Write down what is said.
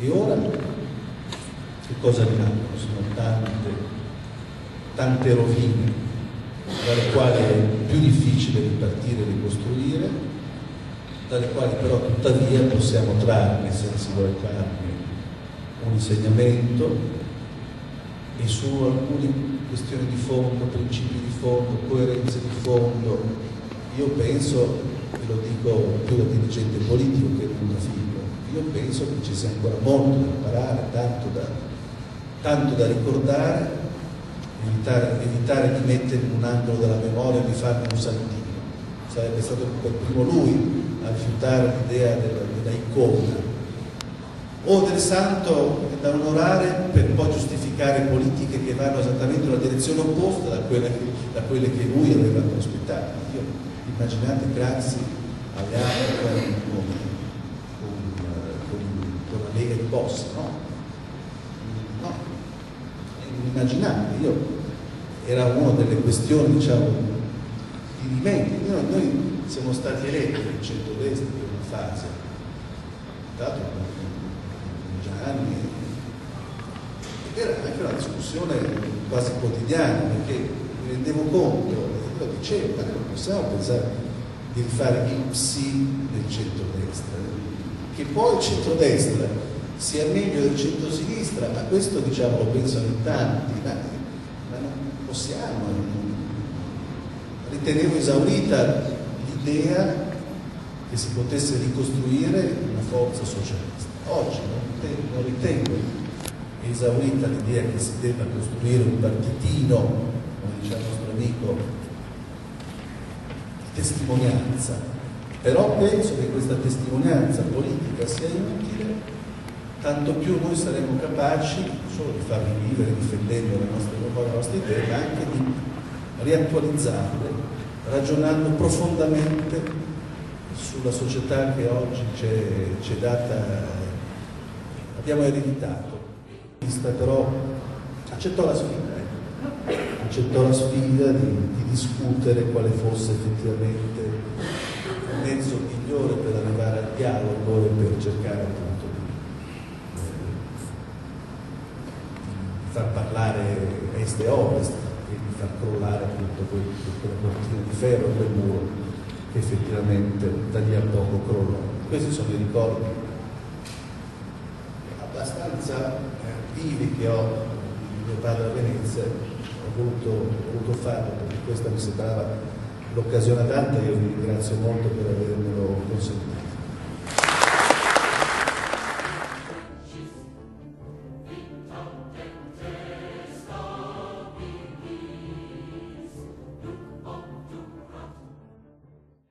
E ora che cosa rimangono? Sono tante rovine, dalle quali è più difficile ripartire e ricostruire, dalle quali però tuttavia possiamo trarne, se si vuole trarne, un insegnamento e su alcune questioni di fondo, principi di fondo, coerenze di fondo. Io penso, e lo dico più da dirigente politico che non da figlio, io penso che ci sia ancora molto da imparare, tanto da ricordare, evitare di mettere in un angolo della memoria e di farne un santino. Sarebbe stato per primo lui a rifiutare l'idea della icona o del santo da onorare per poi giustificare politiche che vanno esattamente nella direzione opposta da quelle che lui aveva prospettato. Io, immaginate Craxi alleato con la Lega di Bossi, no? È inimmaginabile. Era una delle questioni, diciamo, dirimenti. Noi siamo stati eletti nel centrodestra per una fase, tra l'altro anni, ed era anche una discussione quasi quotidiana, perché mi rendevo conto, e lo dicevo, ma non possiamo pensare di rifare il sì del centrodestra, che poi il centrodestra sia meglio del centrosinistra, ma questo, diciamo, lo pensano in tanti, ma non possiamo. Ritenevo esaurita l'idea che si potesse ricostruire una forza socialista. Oggi non ritengo esaurita l'idea che si debba costruire un partitino, come diceva il nostro amico, di testimonianza, però penso che questa testimonianza politica sia utile, tanto più noi saremo capaci non solo di farli vivere difendendo le nostre idee, ma anche di riattualizzarle, ragionando profondamente sulla società che oggi c'è data, abbiamo ereditato. Però accettò la sfida di discutere quale fosse effettivamente il mezzo migliore per arrivare al dialogo e per cercare appunto di far parlare est e ovest e di far crollare appunto quella cortina di ferro, quel muro che effettivamente da lì a poco crollò. Questi sono i ricordi abbastanza vivi che ho di mio padre a Venezia. Ho voluto farlo perché questa mi sembrava l'occasione adatta. Io vi ringrazio molto per avermelo consentito.